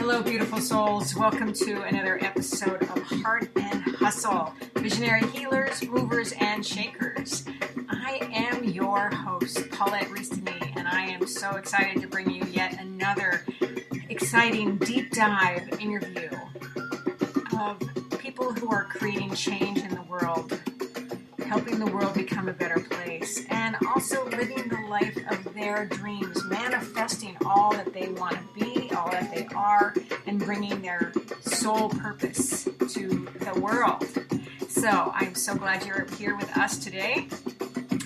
Hello, beautiful souls. Welcome to another episode of Heart and Hustle, Visionary Healers, Movers, and Shakers. I am your host, Paulette Rees-Denis, and I am so excited to bring you yet another exciting deep dive interview of people who are creating change in the world, helping the world become a better place, and also living the life of their dreams, manifesting all that they want to be, all that they are, and bringing their soul purpose to the world. So I'm so glad you're here with us today.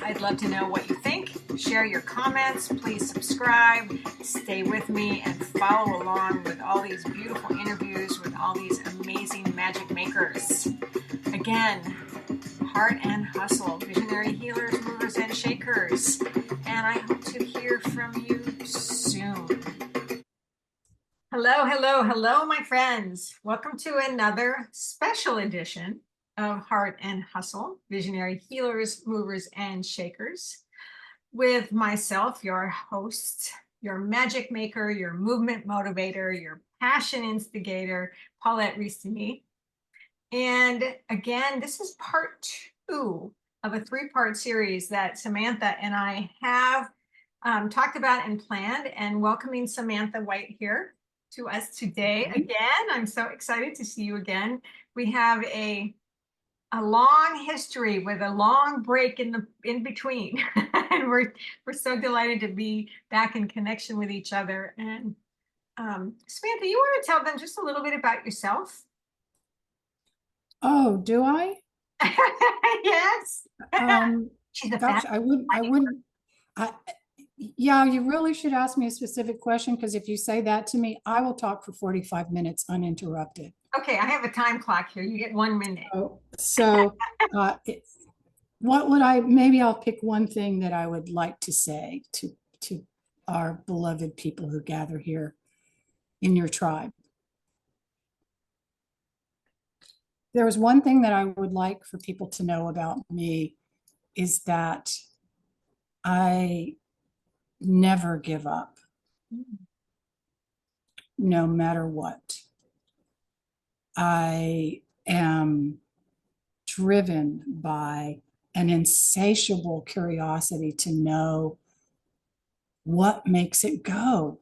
I'd love to know what you think. Share your comments. Please subscribe. Stay with me and follow along with all these beautiful interviews with all these amazing magic makers. Again, Heart and Hustle, Visionary Healers, Movers, and Shakers. And I hope to hear from you soon. Hello, my friends. Welcome to another special edition of Heart and Hustle, Visionary Healers, Movers, and Shakers, with myself, your host, your magic maker, your movement motivator, your passion instigator, Paulette Rees-Denis. And again, this is part 2 of a 3-part series that Samantha and I have talked about and planned, and welcoming Samantha White here to us today. Again, I'm so excited to see you again. We have a long history with a long break in between, and we're so delighted to be back in connection with each other. And Samantha, you want to tell them just a little bit about yourself? Oh, do I? Yes. She's a Gosh, I wouldn't. Yeah, you really should ask me a specific question, because if you say that to me, I will talk for 45 minutes uninterrupted. Okay, I have a time clock here. You get 1 minute. What would maybe I'll pick one thing that I would like to say to our beloved people who gather here in your tribe. There was one thing that I would like for people to know about me, is that I never give up, no matter what. I am driven by an insatiable curiosity to know what makes it go,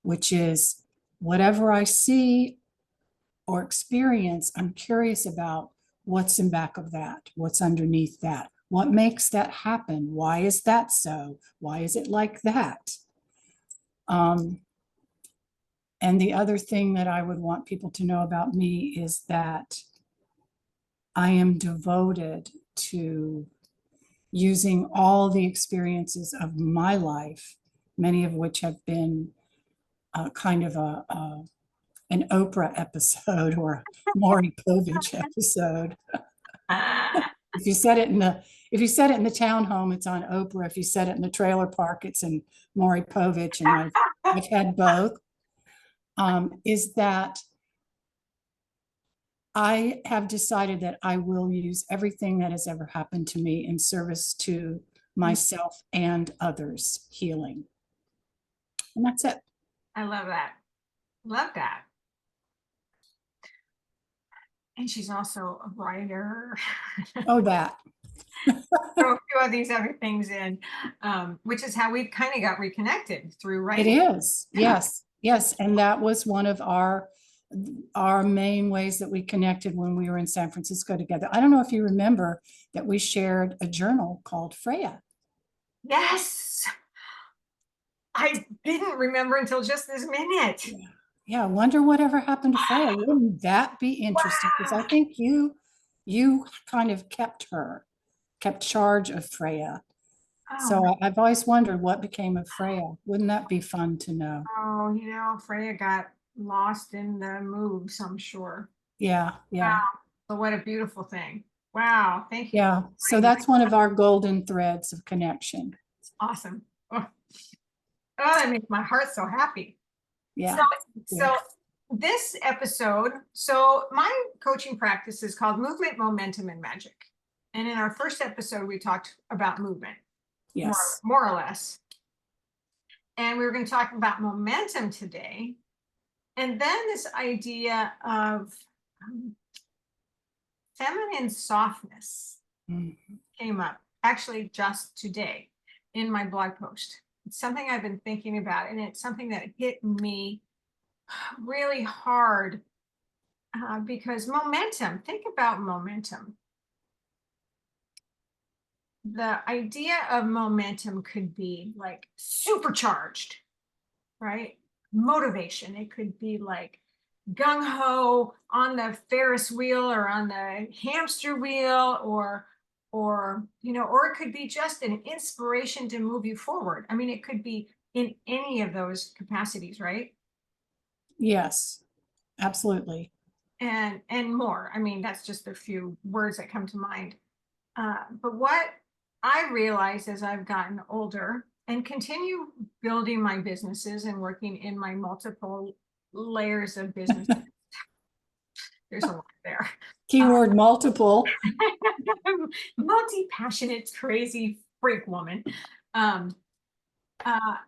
which is whatever I see or experience, I'm curious about what's in back of that, what's underneath that, what makes that happen, why is that so, why is it like that? And the other thing that I would want people to know about me is that I am devoted to using all the experiences of my life, many of which have been kind of an Oprah episode or a Maury Povich episode. If you said it in the townhome, it's on Oprah. If you said it in the trailer park, it's in Maury Povich, and I've had both. Is that I have decided that I will use everything that has ever happened to me in service to myself and others' healing. And that's it. I love that. Love that. And she's also a writer. Oh, that. Throw a few of these other things in, which is how we kind of got reconnected through writing. It is. Yes. And that was one of our main ways that we connected when we were in San Francisco together. I don't know if you remember that we shared a journal called Freya. Yes. I didn't remember until just this minute. Yeah, I wonder whatever happened to Freya. Wouldn't that be interesting? Because I think you kind of kept charge of Freya. Oh. So I've always wondered what became of Freya. Wouldn't that be fun to know? Oh, Freya got lost in the moves, I'm sure. Yeah. Wow. So what a beautiful thing. Wow, thank you. Yeah, so that's one of our golden threads of connection. It's awesome. Oh, that makes my heart so happy. Yeah. So this episode, my coaching practice is called Movement, Momentum, and Magic. And in our first episode, we talked about movement. Yes. More or less. And we were going to talk about momentum today. And then this idea of um, feminine softness Mm. came up actually just today in my blog post. It's something I've been thinking about, and it's something that hit me really hard because momentum, think about momentum. The idea of momentum could be like supercharged, right? Motivation. It could be like gung ho on the Ferris wheel or on the hamster wheel, or or it could be just an inspiration to move you forward. I mean, it could be in any of those capacities, right? Yes, absolutely. And more. I mean, that's just a few words that come to mind. But what I realize as I've gotten older and continue building my businesses and working in my multiple layers of business, there's a lot there. Keyword multiple. Multi-passionate, crazy freak woman. Um,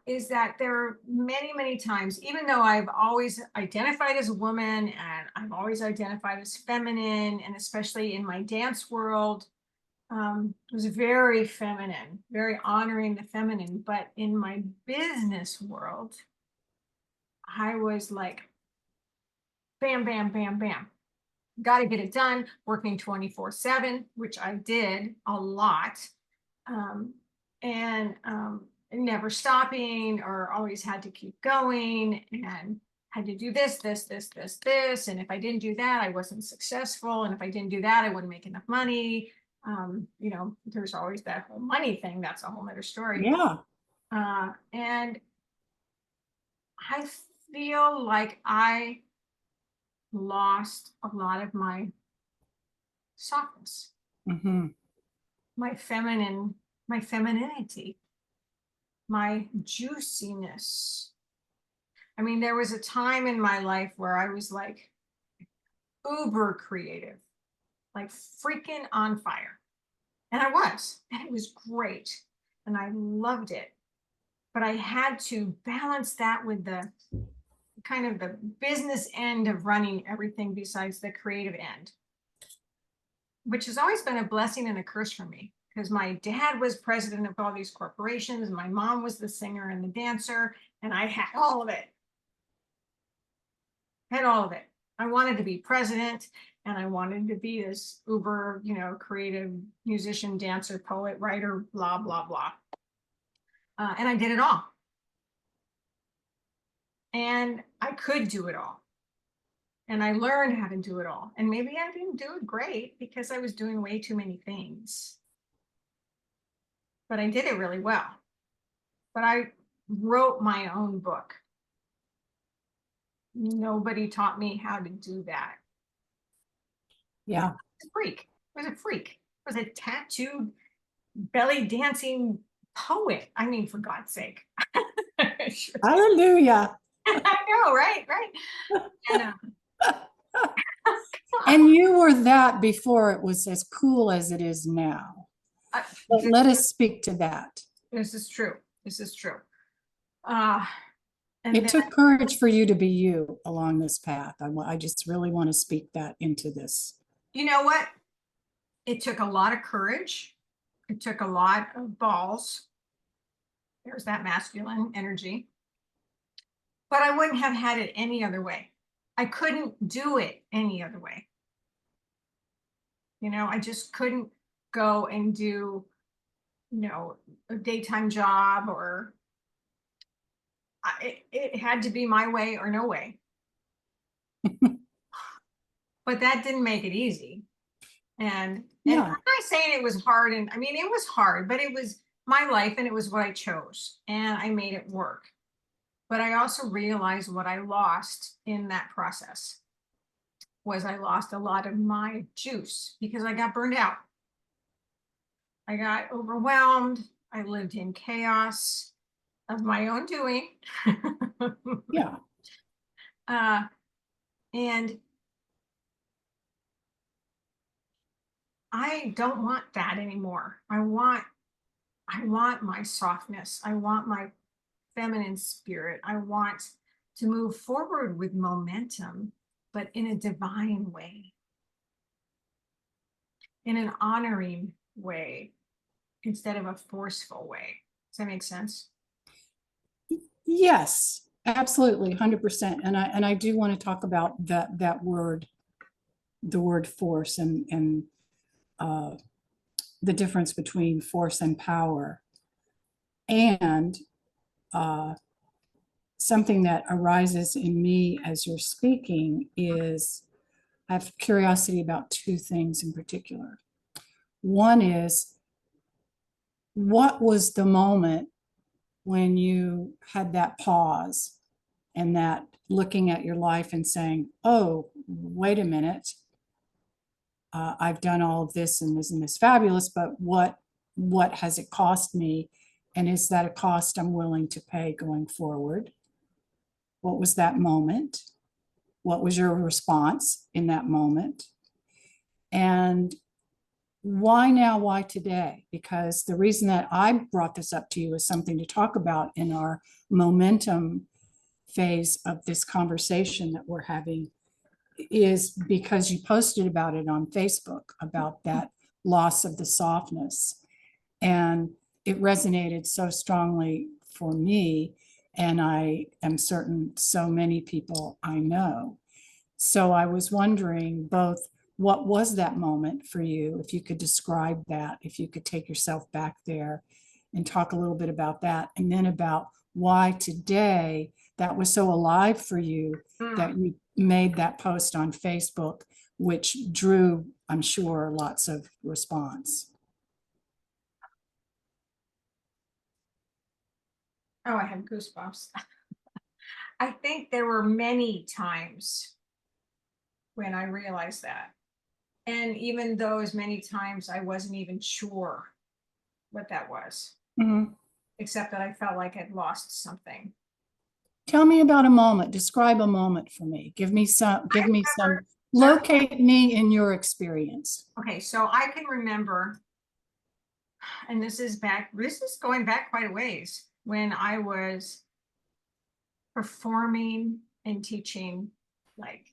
is that there are many, many times, even though I've always identified as a woman and I've always identified as feminine, and especially in my dance world, was very feminine, very honoring the feminine. But in my business world, I was like, bam, bam, bam, bam. Got to get it done, working 24/7, which I did a lot. Um, and never stopping, or always had to keep going, and had to do this, this, this, this, this. And if I didn't do that, I wasn't successful. And if I didn't do that, I wouldn't make enough money. There's always that whole money thing. That's a whole other story. Yeah. And I feel like I lost a lot of my softness, Hmm. my feminine, my femininity, my juiciness. I mean, there was a time in my life where I was like uber creative, like freaking on fire. And I was, and it was great. And I loved it. But I had to balance that with the kind of the business end of running everything besides the creative end, which has always been a blessing and a curse for me, because my dad was president of all these corporations. My mom was the singer and the dancer, and I had all of it. Had all of it. I wanted to be president, and I wanted to be this uber, creative musician, dancer, poet, writer, blah, blah, blah. And I did it all. And I could do it all. And I learned how to do it all. And maybe I didn't do it great because I was doing way too many things. But I did it really well. But I wrote my own book. Nobody taught me how to do that. Yeah. A freak. I was a freak. I was a tattooed, belly dancing poet. I mean, for God's sake. Hallelujah. I know, right? Right. And And you were that before it was as cool as it is now. uh, But let us speak to that. this is true. This is true. Uh, and It then, took courage for you to be you along this path. I just really want to speak that into this. you know what? It took a lot of courage. It took a lot of balls. There's that masculine energy. But I wouldn't have had it any other way. I couldn't do it any other way. I just couldn't go and do, a daytime job, or it had to be my way or no way. But that didn't make it easy. And Yeah. I'm not saying it was hard. And I mean, it was hard, but it was my life and it was what I chose, and I made it work. But I also realized what I lost in that process was I lost a lot of my juice because I got burned out. I got overwhelmed. I lived in chaos of my own doing. Yeah. And I don't want that anymore. I want my softness. I want my feminine spirit. I want to move forward with momentum, but in a divine way, in an honoring way, instead of a forceful way. Does that make sense? Yes, absolutely, 100%. And I do want to talk about that word, the word force, and the difference between force and power. And something that arises in me as you're speaking is I have curiosity about two things in particular. One is, what was the moment when you had that pause and that looking at your life and saying, oh, wait a minute, I've done all of this and isn't this fabulous, but what has it cost me? And is that a cost I'm willing to pay going forward? What was that moment? What was your response in that moment? And why now? Why today? Because the reason that I brought this up to you is something to talk about in our momentum phase of this conversation that we're having, is because you posted about it on Facebook, about that loss of the softness. And it resonated so strongly for me. And I am certain so many people I know. So I was wondering both, what was that moment for you? If you could describe that, if you could take yourself back there and talk a little bit about that. And then about why today that was so alive for you that you made that post on Facebook, which drew, I'm sure, lots of response. Oh, I have goosebumps. I think there were many times when I realized that. And even those many times, I wasn't even sure what that was, except that I felt like I'd lost something. Tell me about a moment. Describe a moment for me. Give me some, locate me in your experience. Okay, so I can remember, and this is going back quite a ways, when I was performing and teaching like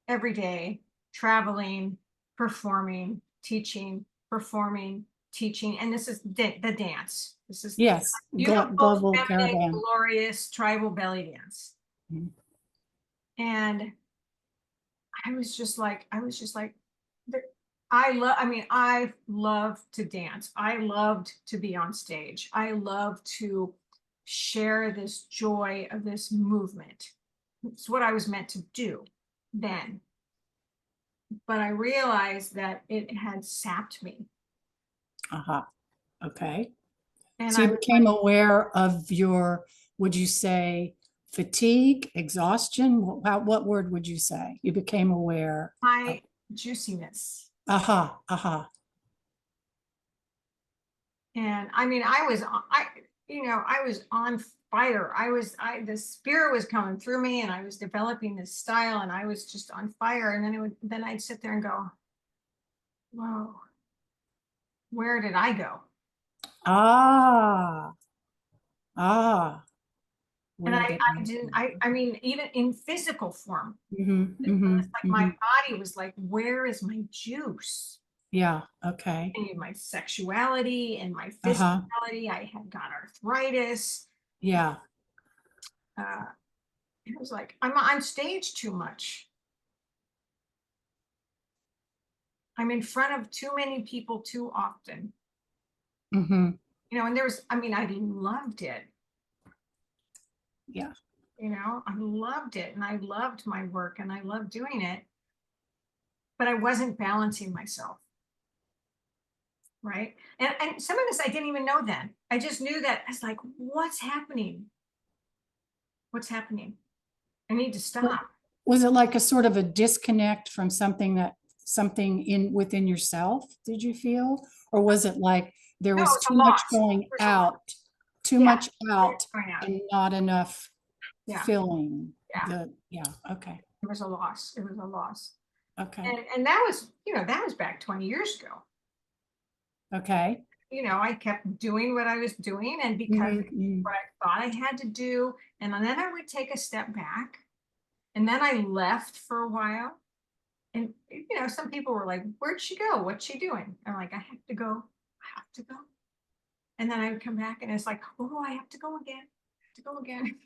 every day, traveling, performing, teaching, performing, teaching. And this is the dance. This is Yes, beautiful, global feminine, caravan. glorious tribal belly dance. Mhm. And I was just like, I love to dance. I loved to be on stage. I love to share this joy of this movement. It's what I was meant to do then. But I realized that it had sapped me. Okay. And So I you was became aware of your, would you say, fatigue, exhaustion? What word would you say? You became aware of. my juiciness. And I mean, I was on fire. The spirit was coming through me, and I was developing this style, and I was just on fire. And then I'd sit there and go, whoa, where did I go? Ah, ah, And where did I didn't, I mean, even in physical form, mm-hmm, it's like my body was like, where is my juice? yeah, okay. And my sexuality and my Uh-huh, physicality. I had got arthritis. yeah. Uh, it was like, I'm on stage too much. I'm in front of too many people too often. Mm-hmm. And I loved it. Yeah. I loved it, and I loved my work, and I loved doing it, but I wasn't balancing myself. Right. And some of this I didn't even know then. I just knew that I was like, what's happening? What's happening? I need to stop. Was it like a sort of a disconnect from something in within yourself, did you feel? Or was it like there No, was it's a too much loss. going There's a loss. out, too Yeah, much out going out. and not enough Yeah. filling? Yeah. Okay. It was a loss. It was a loss. Okay. And that was back 20 years ago. Okay. I kept doing what I was doing, and because it's what I thought I had to do, and then I would take a step back, and then I left for a while. And some people were like, "Where'd she go? What's she doing?" I'm like, "I have to go. I have to go." And then I would come back, and it's like, "Oh, I have to go again. I have to go again."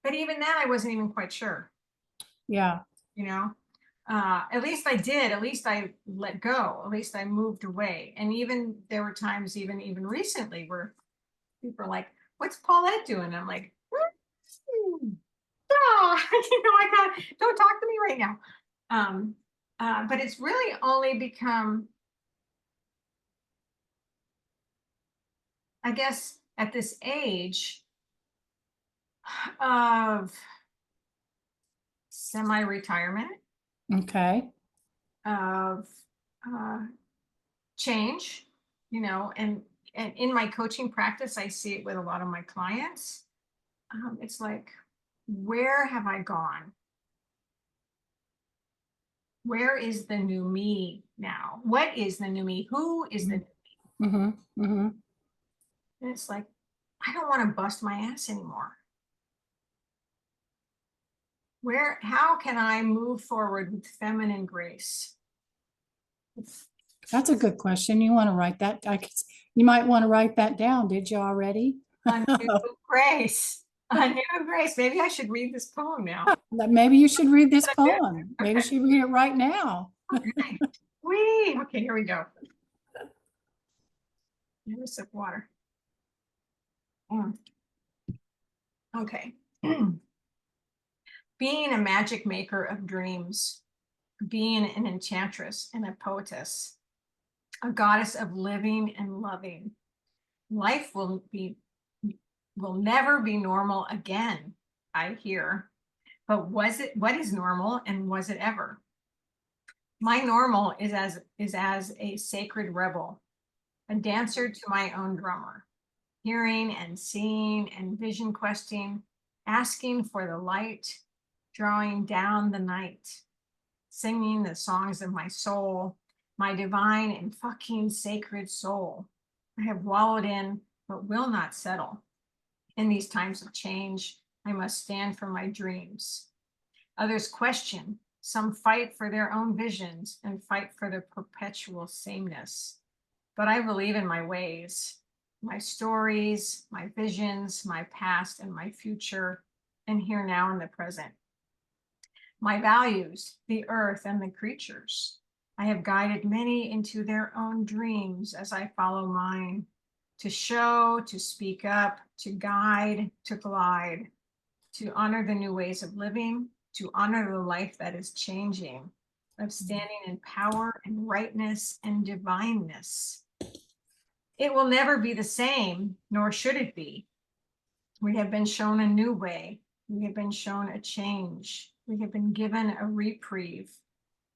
But even then, I wasn't even quite sure. Yeah. You know, at least I did. At least I let go. At least I moved away. And even there were times, even recently, where people are like, "What's Paulette doing?" I'm like, "Oh, I got don't talk to me right now." Um, but it's really only become, I guess, at this age of semi-retirement, Okay. of uh, change, and in my coaching practice, I see it with a lot of my clients. It's like, where have I gone? Where is the new me now? What is the new me? Who is the new me? Mm-hmm. Mm-hmm. And it's like, I don't want to bust my ass anymore. How can I move forward with feminine grace? That's a good question. You want to write that? You might want to write that down. Did you already? A new grace. A new grace. Maybe I should read this poem now. Maybe you should read this poem. Maybe you should read it right now. Okay. Whee! Okay, here we go. Here's a sip of water. Okay. Being a magic maker of dreams, being an enchantress and a poetess, a goddess of living and loving. Life will never be normal again, I hear. But what is normal, and was it ever? My normal is as a sacred rebel, a dancer to my own drummer, hearing and seeing and vision questing, asking for the light, drawing down the night, singing the songs of my soul, my divine and fucking sacred soul. I have wallowed in, but will not settle. In these times of change, I must stand for my dreams. Others question, some fight for their own visions and fight for the perpetual sameness. But I believe in my ways, my stories, my visions, my past and my future, and here now in the present. My values, the earth and the creatures. I have guided many into their own dreams as I follow mine, to show, to speak up, to guide, to glide, to honor the new ways of living, to honor the life that is changing, of standing in power and rightness and divineness. It will never be the same, nor should it be. We have been shown a new way. We have been shown a change. We have been given a reprieve.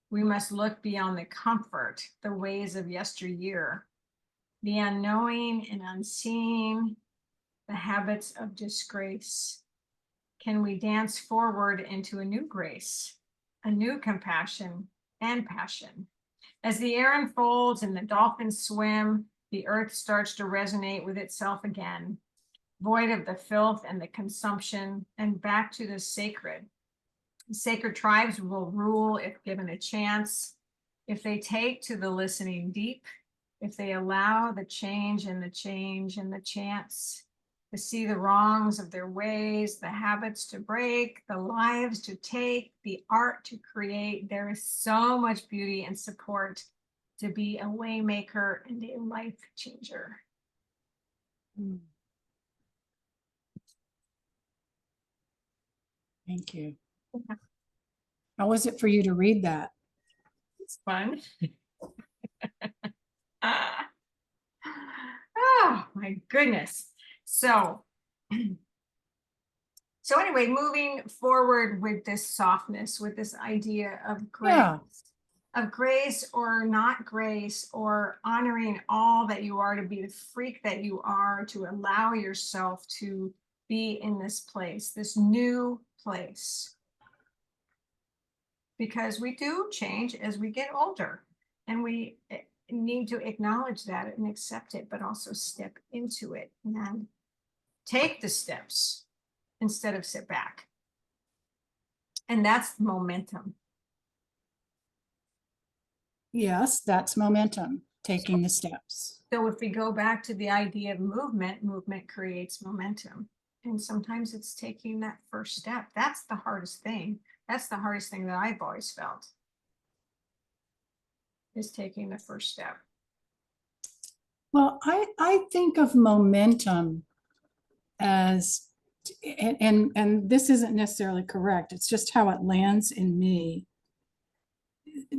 We must look beyond the comfort, the ways of yesteryear, the unknowing and unseen, the habits of disgrace. Can we dance forward into a new grace, a new compassion and passion? As the air unfolds and the dolphins swim, the earth starts to resonate with itself again, void of the filth and the consumption, and back to the sacred. The sacred tribes will rule if given a chance, if they take to the listening deep, if they allow the change and the change and the chance to see the wrongs of their ways, the habits to break, the lives to take, the art to create. There is so much beauty and support to be a way maker and a life changer. Thank you. How was it for you to read that? It's fun. Oh my goodness. So anyway, moving forward with this softness, with this idea of grace, Yeah. of grace or not grace, or honoring all that you are, to be the freak that you are, to allow yourself to be in this place, this new place. Because we do change as we get older, and need to acknowledge that and accept it, but also step into it and take the steps instead of sit back. And that's momentum. Yes, that's momentum, taking the steps. So if we go back to the idea of movement, movement creates momentum. And sometimes it's taking that first step. That's the hardest thing. That's the hardest thing that I've always felt, is taking the first step. Well, I think of momentum as, and this isn't necessarily correct, it's just how it lands in me.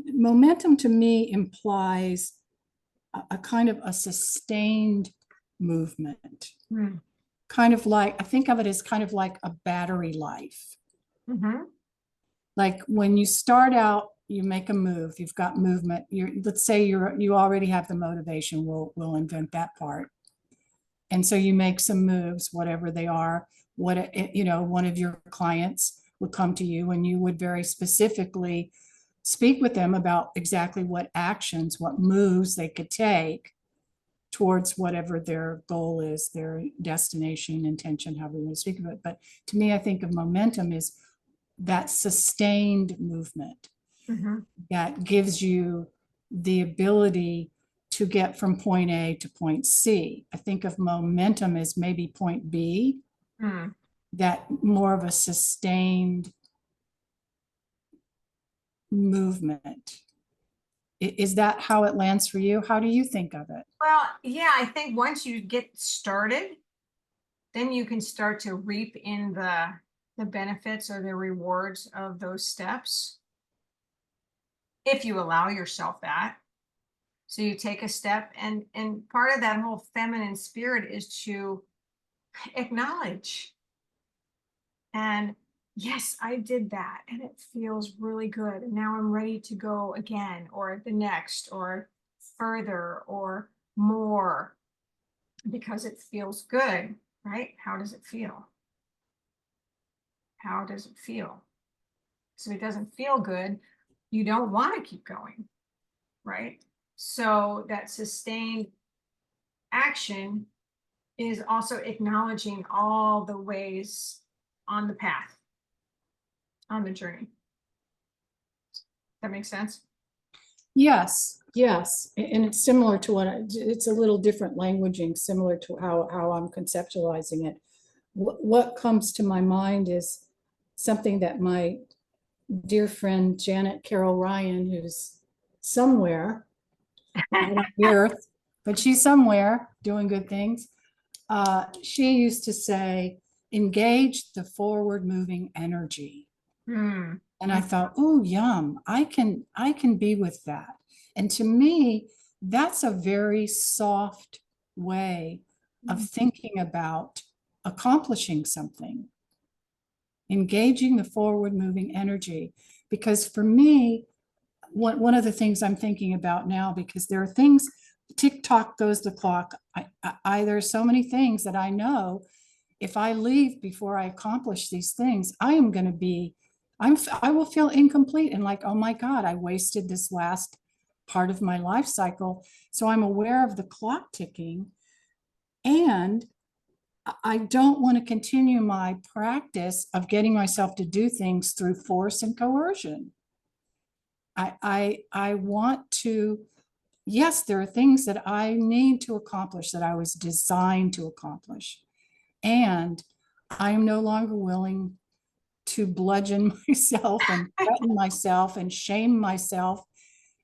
Momentum to me implies a kind of a sustained movement. Kind of like, I think of it as kind of like a battery life. Like when you start out, you make a move, you've got movement. Let's say you already have the motivation. We'll invent that part. And so you make some moves, whatever they are. One of your clients would come to you and you would very specifically speak with them about exactly what actions, what moves they could take towards whatever their goal is, their destination, intention, however you want to speak of it. But to me, I think of momentum is that sustained movement that gives you the ability to get from point A to point C. I think of momentum as maybe point B, that more of a sustained movement. Is that how it lands for you? How do you think of it? Well, yeah, I think once you get started, then you can start to reap in the benefits or the rewards of those steps, if you allow yourself that. So you take a step, and part of that whole feminine spirit is to acknowledge, and yes, I did that and it feels really good, and now I'm ready to go again, or the next, or further, or more, because it feels good, right? How does it feel? How does it feel? So it doesn't feel good, you don't want to keep going, right? So that sustained action is also acknowledging all the ways on the path, on the journey. That makes sense? Yes, yes. And it's similar to it's a little different languaging, similar to how I'm conceptualizing it. What comes to my mind is something that my dear friend Janet Carroll Ryan, who's somewhere on the earth, but she's somewhere doing good things. She used to say, engage the forward moving energy. And I thought, oh, yum, I can be with that. And to me, that's a very soft way of thinking about accomplishing something, engaging the forward moving energy. Because for me, one of the things I'm thinking about now, because there are things, TikTok goes the clock. There's so many things that I know if I leave before I accomplish these things, I will feel incomplete and like, oh my God, I wasted this last part of my life cycle. So I'm aware of the clock ticking, and I don't want to continue my practice of getting myself to do things through force and coercion. I want to, yes, there are things that I need to accomplish that I was designed to accomplish. And I'm no longer willing to bludgeon myself and threaten myself and shame myself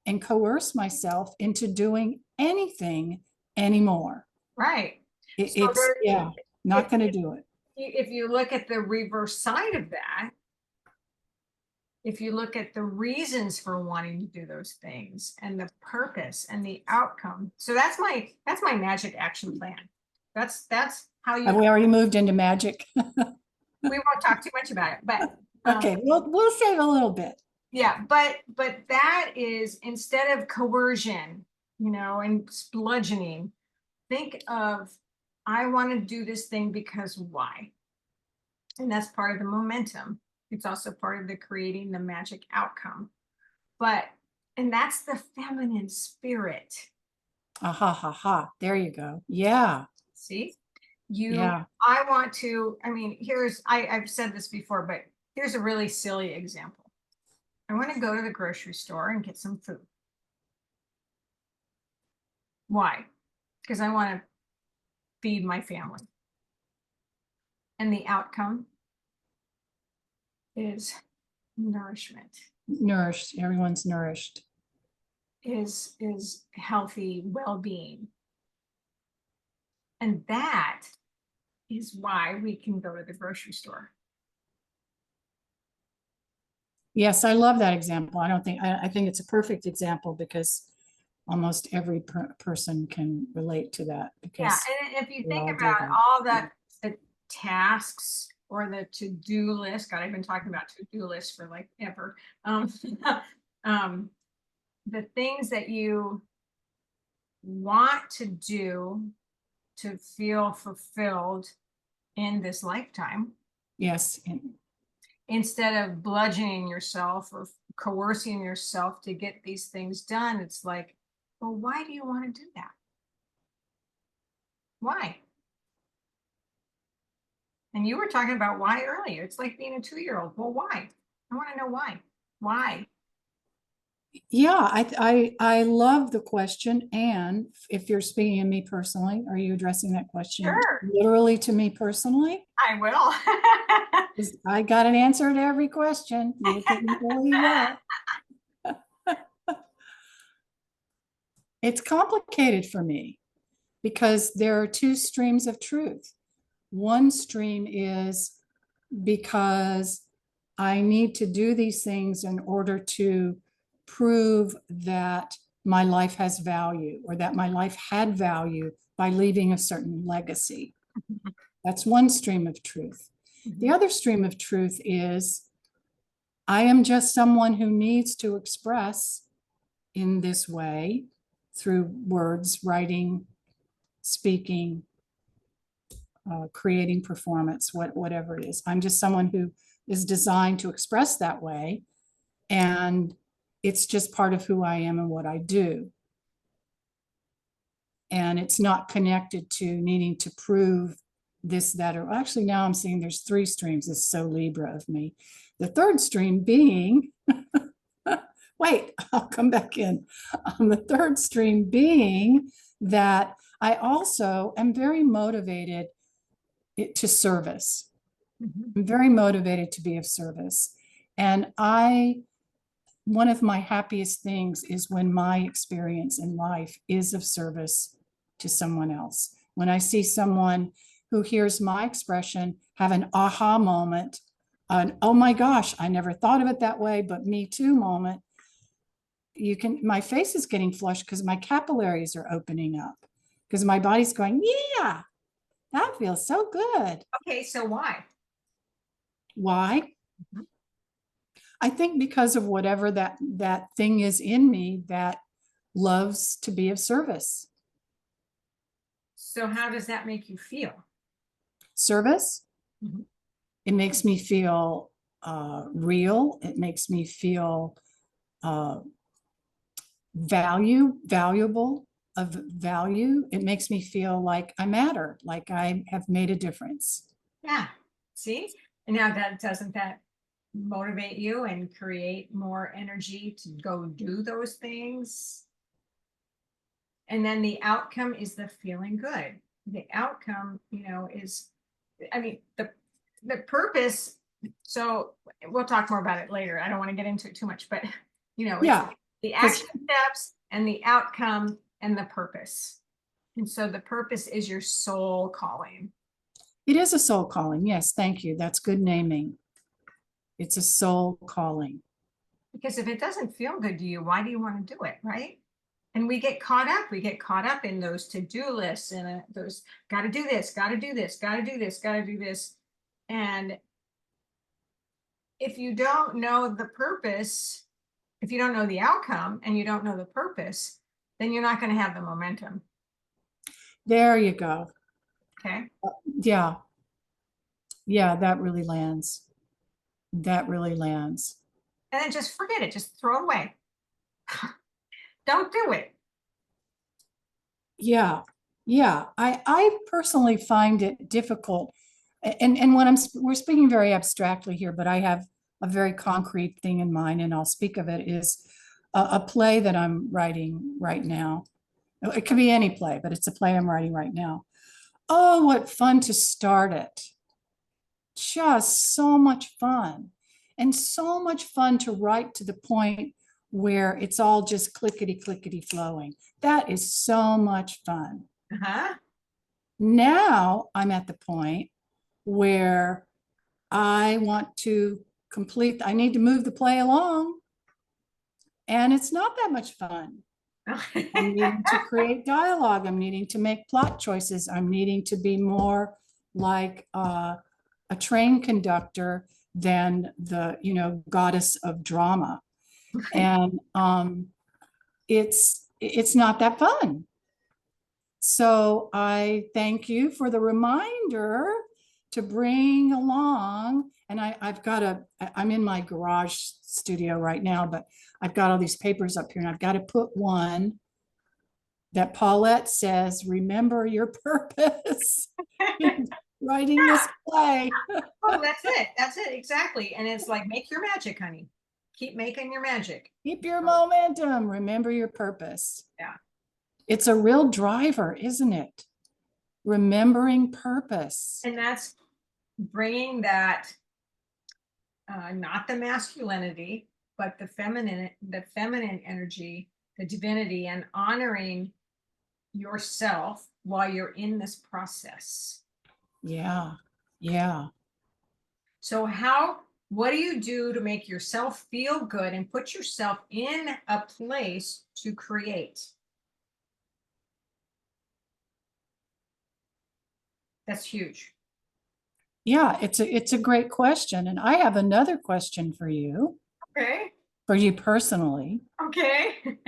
and coerce myself into doing anything anymore. Right. Yeah, not going to do it. If you look at the reverse side of that, if you look at the reasons for wanting to do those things and the purpose and the outcome, so that's my magic action plan. That's how you. Have we already moved into magic? We won't talk too much about it, but okay, we'll save a little bit. Yeah, but that is, instead of coercion, and bludgeoning, think of, I want to do this thing because why? And that's part of the momentum. It's also part of the creating the magic outcome. And that's the feminine spirit. Ah, ha, ha, ha. There you go. Yeah. See, Yeah. I want to, I mean, I've said this before, but here's a really silly example. I want to go to the grocery store and get some food. Why? Because I want to feed my family. And the outcome is nourishment, Nourished. Everyone's nourished. is healthy well-being. And that is why we can go to the grocery store. Yes, I love that example. I think it's a perfect example because almost every person can relate to that Yeah, because and if you we think all do about that. all the tasks or the to-do list, God, I've been talking about to-do lists for like ever. Um, the things that you want to do to feel fulfilled in this lifetime, Yes. And instead of bludgeoning yourself or coercing yourself to get these things done, it's like, well, why do you want to do that? Why? And you were talking about why earlier. It's like being a 2-year-old. Well, why? I want to know why. Why? yeah, I love the question. And if you're speaking to me personally, are you addressing that question Sure, literally to me personally? I will. 'Cause I got an answer to every question. You couldn't believe that. It's complicated for me because there are two streams of truth. One stream is because I need to do these things in order to prove that my life has value or that my life had value by leaving a certain legacy. That's one stream of truth. The other stream of truth is I am just someone who needs to express in this way through words, writing, speaking, creating performance, whatever it is. I'm just someone who is designed to express that way. And it's just part of who I am and what I do. And it's not connected to needing to prove this, that, or actually now I'm seeing there's three streams. It's so Libra of me. The third stream being, wait, I'll come back in. The third stream being that I also am very motivated to service. I'm very motivated to be of service. And one of my happiest things is when my experience in life is of service to someone else. When I see someone who hears my expression have an aha moment, an oh my gosh, I never thought of it that way, but me too moment, my face is getting flushed because my capillaries are opening up, because my body's going, yeah, that feels so good. Okay, so why? Why? I think because of whatever that thing is in me that loves to be of service. So how does that make you feel? Service, Mhm. it makes me feel real. It makes me feel valuable, of value. It makes me feel like I matter, like I have made a difference. Yeah. See? And now doesn't that motivate you and create more energy to go do those things? And then the outcome is the feeling good. The outcome, is, I mean, the purpose. So we'll talk more about it later. I don't want to get into it too much, but it's Yeah, the because action steps and the outcome and the purpose. And so the purpose is your soul calling. it is a soul calling. Yes, thank you. That's good naming. It's a soul calling. Because if it doesn't feel good to you, why do you want to do it, right? And we get caught up. We get caught up in those to-do lists and those got to do this, got to do this, got to do this, got to do this. And if you don't know the purpose, if you don't know the outcome and you don't know the purpose, then you're not going to have the momentum. There you go. Okay. Yeah. Yeah, that really lands. That really lands. And then just forget it. Just throw it away. Don't do it. Yeah, yeah. I personally find it difficult. And when we're speaking very abstractly here, but I have a very concrete thing in mind, and I'll speak of it, is a play that I'm writing right now. It could be any play, but it's a play I'm writing right now. Oh, what fun to start it. Just so much fun. And so much fun to write to the point where it's all just clickety clickety flowing. That is so much fun. Uh-huh. Now I'm at the point where I want to I need to move the play along, and it's not that much fun. I'm needing to create dialogue. I'm needing to make plot choices. I'm needing to be more like a train conductor than the, goddess of drama. And it's not that fun. So I thank you for the reminder to bring along. And I'm in my garage studio right now, but I've got all these papers up here, and I've got to put one that Paulette says, remember your purpose in writing this play. Oh, that's it. That's it. Exactly. And it's like, make your magic, honey. Keep making your magic. Keep your momentum. Remember your purpose. Yeah. It's a real driver, isn't it? Remembering purpose. And that's bringing that, not the masculinity, but the feminine energy, the divinity, and honoring yourself while you're in this process. Yeah. Yeah. So what do you do to make yourself feel good and put yourself in a place to create? That's huge. Yeah, it's a great question. And I have another question Okay. for you personally, Okay.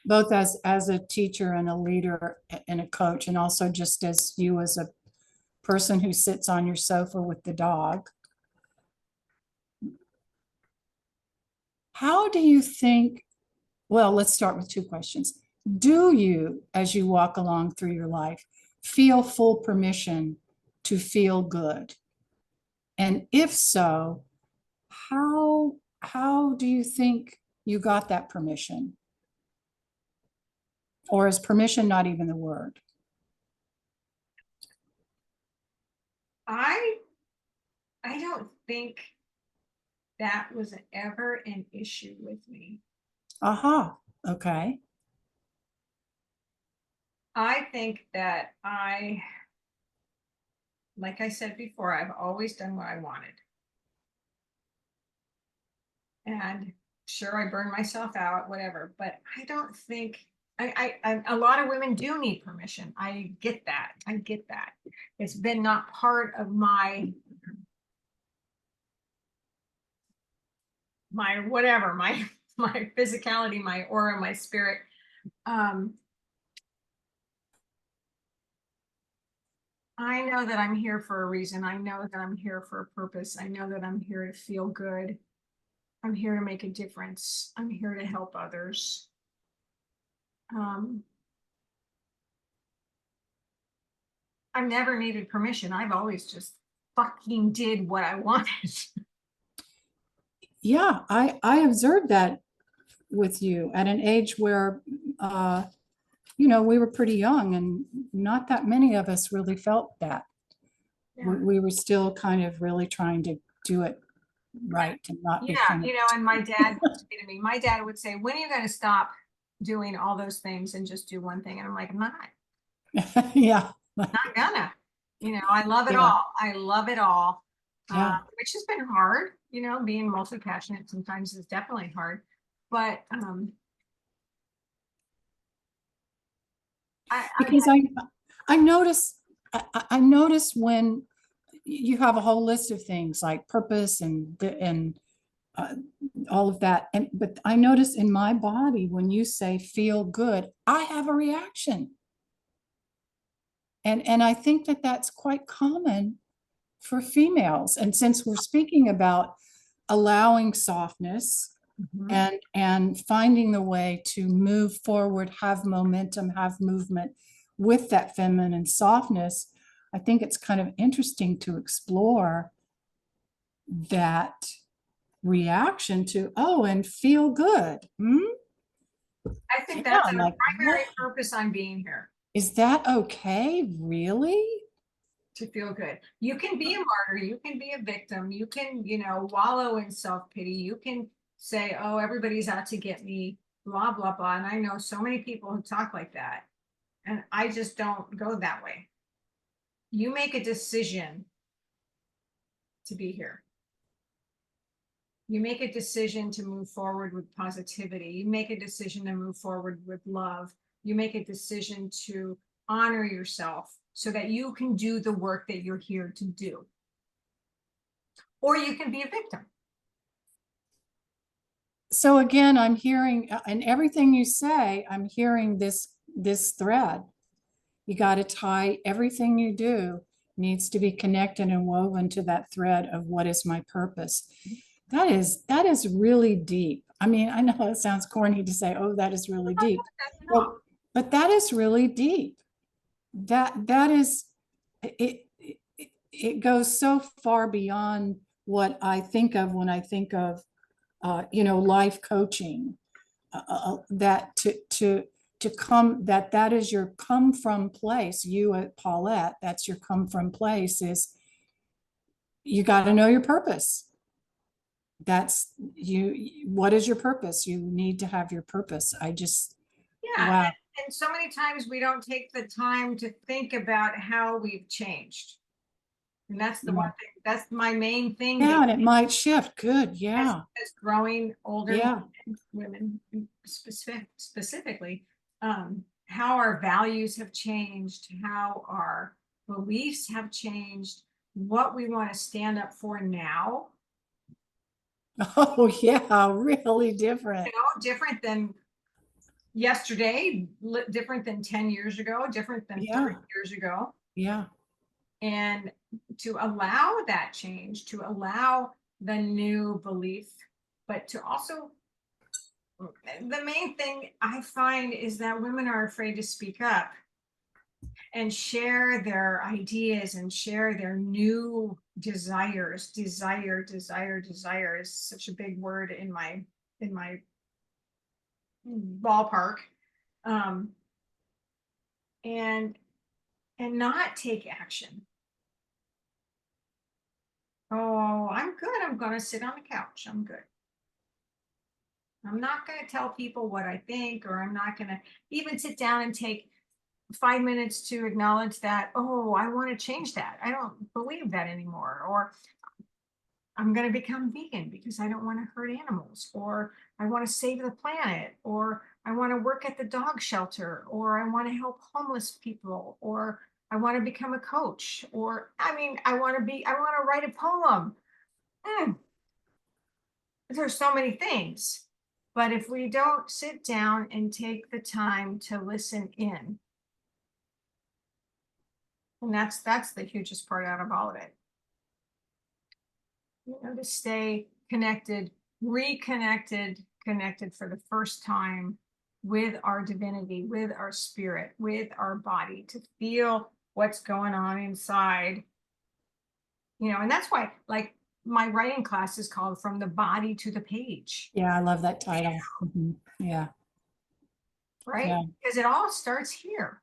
both as a teacher and a leader and a coach, and also just as you as a person who sits on your sofa with the dog. How do you think, well, let's start with two questions. Do you, as you walk along through your life, feel full permission to feel good? And if so, how do you think you got that permission? Or is permission not even the word? I I don't think that was ever an issue with me. Aha, okay. I think that like I said before, I've always done what I wanted. And sure, I burned myself out, whatever, but I don't think a lot of women do need permission. I get that. I get that. It's been not part of my whatever, my physicality, my aura, my spirit. I know that I'm here for a reason. I know that I'm here for a purpose. I know that I'm here to feel good. I'm here to make a difference. I'm here to help others. I've never needed permission. I've always just fucking did what I wanted. Yeah, I observed that with you at an age where we were pretty young, and not that many of us really felt that. Yeah. We were still kind of really trying to do it right and not be Yeah, kind of and my dad would say to me, my dad would say, when are you going to stop doing all those things and just do one thing? And I'm like, I'm not yeah, gonna. I love it Yeah. all. I love it all. yeah. Which has been hard, being multi-passionate sometimes is definitely hard. But Because I notice I notice when you have a whole list of things like purpose and uh, all of that, but I notice in my body when you say feel good, I have a reaction, and I think that that's quite common for females. And since we're speaking about allowing softness Mhm. and finding the way to move forward, have momentum, have movement with that feminine softness. I think it's kind of interesting to explore that reaction to, oh, and feel good. I think Yeah, that's I'm a like, primary what? purpose on being here, Is that okay? Really? to feel good. You can be a martyr, you can be a victim, you can, wallow in self-pity, you can say, oh, everybody's out to get me, blah, blah, blah. And I know so many people who talk like that, and I just don't go that way. You make a decision to be here. You make a decision to move forward with positivity. You make a decision to move forward with love. You make a decision to honor yourself so that you can do the work that you're here to do. Or you can be a victim. So again, I'm hearing, in everything you say, I'm hearing this thread. You got to tie everything you do needs to be connected and woven to that thread of what is my purpose. That is really deep. I mean, I know it sounds corny to say, oh, that is really deep. No. But that is really deep. That is it goes so far beyond what I think of when I think of life coaching. That to come, that is your come from place. You at Paulette, that's your come from place. Is you got to know your purpose. That's you. What is your purpose? You need to have your purpose. I just, Yeah. wow. And so many times we don't take the time to think about how we've changed. And that's the one Yeah. thing, that's my main thing that Yeah, and it might shift. Good. Yeah. as growing older Yeah. women specifically, how our values have changed, how our beliefs have changed, what we want to stand up for now, Oh, yeah. Really different. different than yesterday, different than 10 years ago, different than 30 Yeah. years ago. Yeah. And to allow that change, to allow the new belief, but to also, the main thing I find is that women are afraid to speak up and share their ideas and share their new desires. Desire is such a big word in my ballpark. Um, and not take action. Oh, I'm good. I'm gonna sit on the couch. I'm good. I'm not gonna tell people what I think, or I'm not gonna even sit down and take 5 minutes to acknowledge that, oh, I want to change that. I don't believe that anymore. Or I'm going to become vegan because I don't want to hurt animals. Or I want to save the planet. Or I want to work at the dog shelter. Or I want to help homeless people. Or I want to become a coach. Or, I want to write a poem. Mm, there's so many things. But if we don't sit down and take the time to listen in, and that's the hugest part out of all of it, to stay connected, reconnected, connected for the first time with our divinity, with our spirit, with our body, to feel what's going on inside. And that's why, like, my writing class is called From the Body to the Page, Yeah. I love that title. Yeah. right? Yeah. Because it all starts here.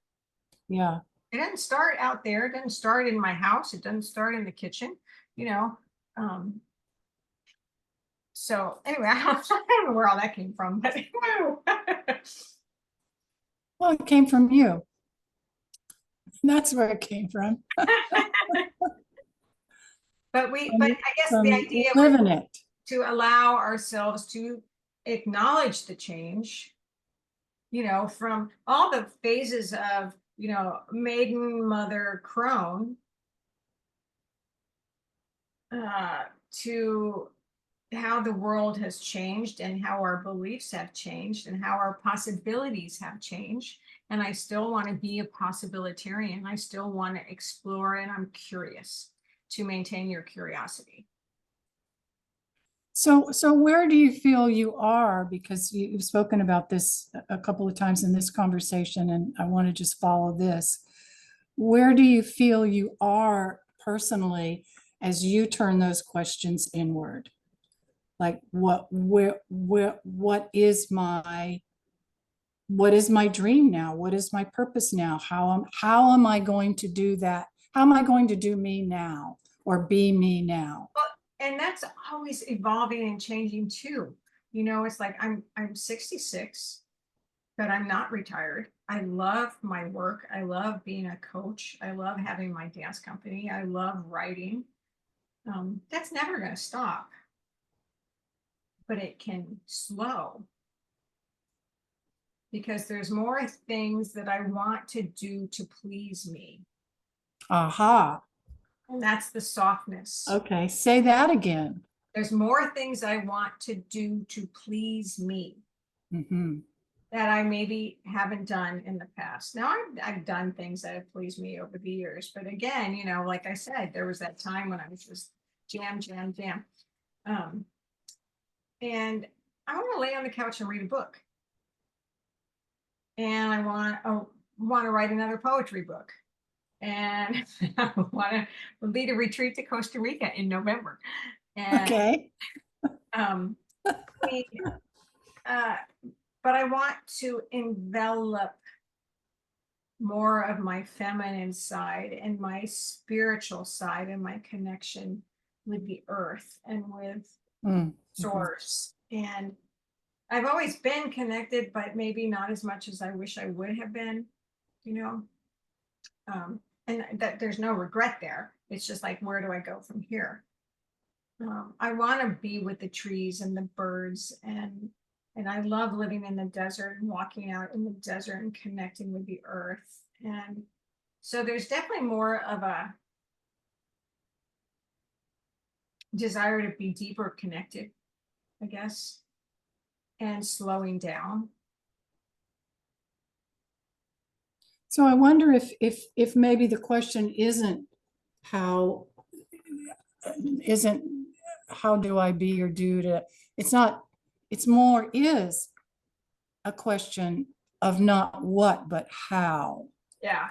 Yeah. It doesn't start out there. It doesn't start in my house. It doesn't start in the kitchen, you know. So anyway, I don't know where all that came from, but Well, it came from you. That's where it came from. but I guess the From idea was living it. to allow ourselves to acknowledge the change, from all the phases of, maiden, mother, crone, to how the world has changed and how our beliefs have changed and how our possibilities have changed. And I still want to be a possibilitarian. I still want to explore, and I'm curious, to maintain your curiosity. So where do you feel you are? Because you've spoken about this a couple of times in this conversation, and I want to just follow this. Where do you feel you are personally as you turn those questions inward? Like what is my dream now? What is my purpose now? How am I going to do that? How am I going to do me now or be me now? Well, and that's always evolving and changing too. It's like I'm 66, but I'm not retired. I love my work. I love being a coach. I love having my dance company. I love writing. That's never going to stop, but it can slow because there's more things that I want to do to please me. Aha. And that's the softness. Okay, say that again. There's more things I want to do to please me. Mm-hmm. That I maybe haven't done in the past. Now I've done things that have pleased me over the years, but again, like I said, there was that time when I was just jam, jam, jam. And I want to lay on the couch and read a book. And I want to write another poetry book. And I want to lead a retreat to Costa Rica in November. And Okay. we, but I want to envelop more of my feminine side and my spiritual side and my connection with the earth and with source. And I've always been connected, but maybe not as much as I wish I would have been, and that there's no regret there. It's just like, where do I go from here? I want to be with the trees and the birds, and I love living in the desert and walking out in the desert and connecting with the earth. And so there's definitely more of a desire to be deeper connected, I guess, and slowing down. So I wonder if maybe the question isn't how do I be or do to, it's not, it's more is a question of not what, but how. Yeah.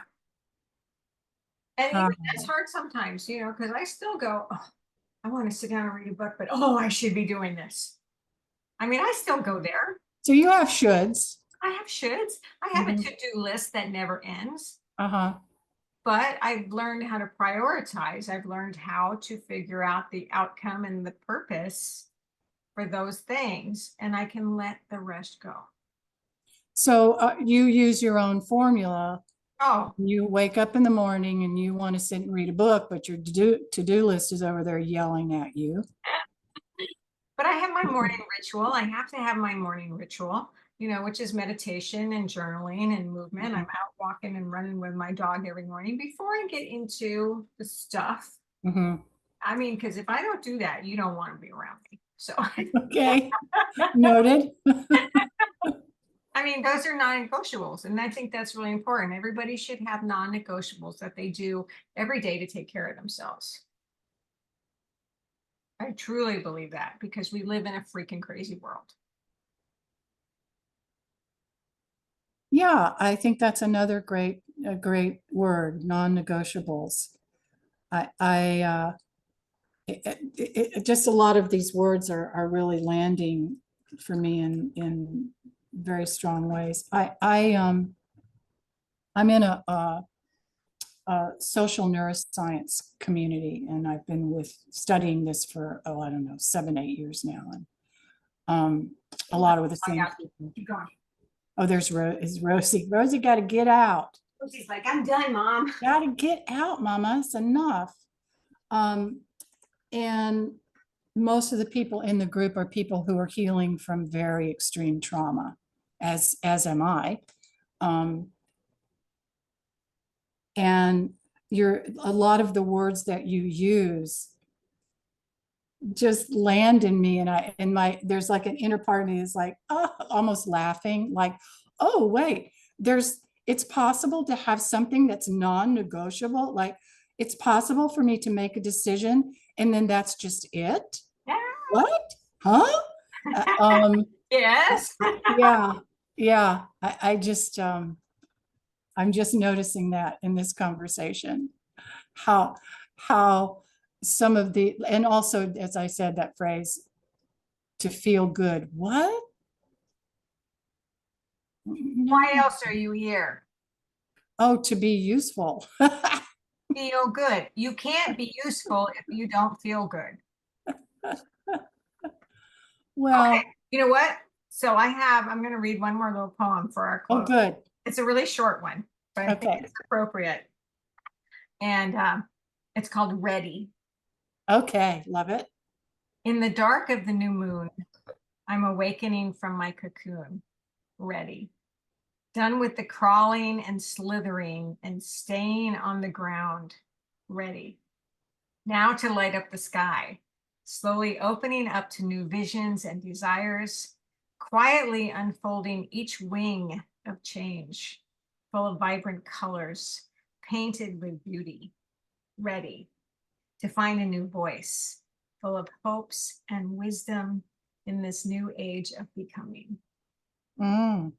And even that's hard sometimes, because I still go, oh, I want to sit down and read a book, but I should be doing this. I mean, I still go there. So you have shoulds. I have shoulds. I have a to-do list that never ends. Uh-huh. But I've learned how to prioritize. I've learned how to figure out the outcome and the purpose for those things, and I can let the rest go. So you use your own formula. Oh, you wake up in the morning and you want to sit and read a book, but your to-do list is over there yelling at you. But I have my morning ritual. I have to have my morning ritual, which is meditation and journaling and movement. I'm out walking and running with my dog every morning before I get into the stuff. I mean, because if I don't do that, you don't want to be around me. So okay, noted. I mean, those are non-negotiables, and I think that's really important. Everybody should have non-negotiables that they do every day to take care of themselves. I truly believe that because we live in a freaking crazy world. Yeah, I think that's another great word, non-negotiables. Just a lot of these words are really landing for me in very strong ways. I'm in a social neuroscience community, and I've been studying this for, I don't know, 7-8 years now. And a lot of the same people. Keep going. Oh, there's Rosie. Rosie got to get out. Rosie's like, I'm done, Mom. Got to get out, Mama. It's enough. And most of the people in the group are people who are healing from very extreme trauma, as am I. And a lot of the words that you use just land in me, and there's like an inner part of me is like, oh, almost laughing, like, oh wait, it's possible to have something that's non-negotiable. Like, it's possible for me to make a decision and then that's just it. Yeah. What? huh? Yes. Yeah, yeah. I'm just noticing that in this conversation, how how some of the, and also, as I said, that phrase, to feel good. What? Why No. else are you here? Oh, to be useful. Feel good. You can't be useful if you don't feel good. Okay. Well, You know what? I'm going to read one more little poem for our oh, close. good. It's a really short one, but I think Okay. it's appropriate. And it's called Ready. Okay. Love it. In the dark of the new moon, I'm awakening from my cocoon. Ready. Done with the crawling and slithering and staying on the ground. Ready. Now to light up the sky, slowly opening up to new visions and desires, quietly unfolding each wing of change, full of vibrant colors, painted with beauty. Ready to find a new voice, full of hopes and wisdom in this new age of becoming. Mm.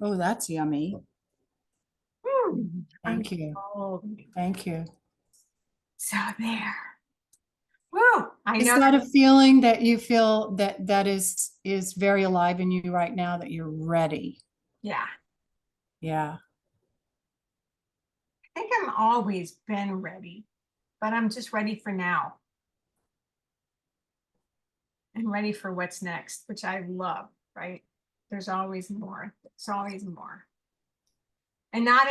Oh, that's yummy. I'm Thank you. so, Thank you. so there. Woo! I Is know that a feeling that you feel that is very alive in you right now, that you're ready? yeah. Yeah. I think I'm always been ready, but I'm just ready for now and ready for what's next, which I love, right? There's always more. There's always more. And not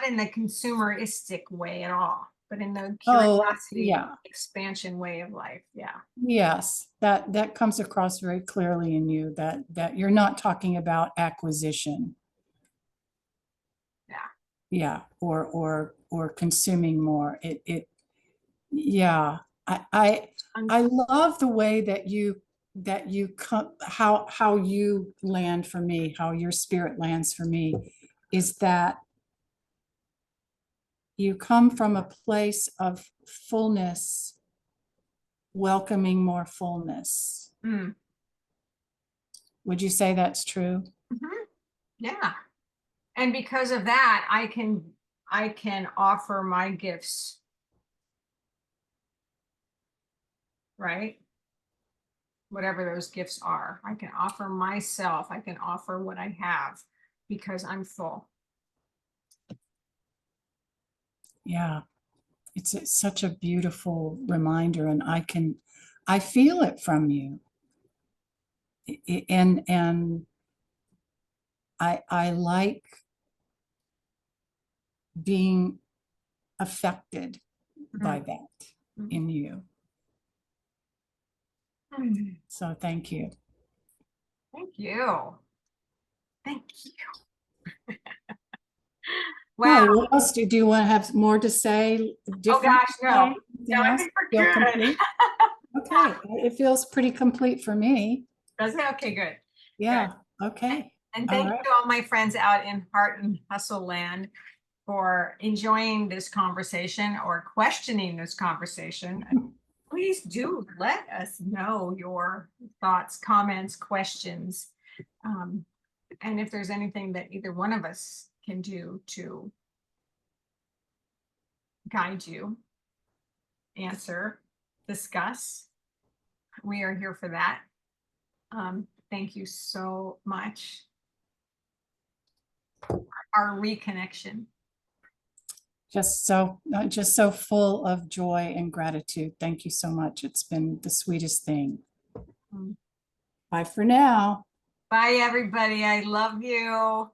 in the consumeristic way at all, but in the Oh, curiosity yeah. expansion way of life. Yeah. Yes, that comes across very clearly in you, that you're not talking about acquisition. Yeah. Yeah, or consuming more. Yeah. I love the way that you come, how you land for me, how your spirit lands for me, is that you come from a place of fullness, welcoming more fullness. Mm. Would you say that's true? Mhm. Yeah. And because of that, I can offer my gifts, right? Whatever those gifts are. I can offer myself. I can offer what I have because I'm full. Yeah. It's such a beautiful reminder, and I feel it from you. And I like being affected by that in you. Mm. So thank you. Thank you. Thank you. Well, Wow. what else do you want to have more to say? Oh Different gosh, to no. say? No, Anything I else? think we're Feel good. complete? Okay, it feels pretty complete for me. Does it? Okay, good. Good. Yeah, okay. And All thank you right. to all my friends out in Heart and Hustle Land for enjoying this conversation or questioning this conversation. Please do let us know your thoughts, comments, questions. Um, and if there's anything that either one of us can do to guide you, answer, discuss, we are here for that. Thank you so much. Our reconnection. Just so full of joy and gratitude. Thank you so much. It's been the sweetest thing. Mm. Bye for now. Bye, everybody. I love you.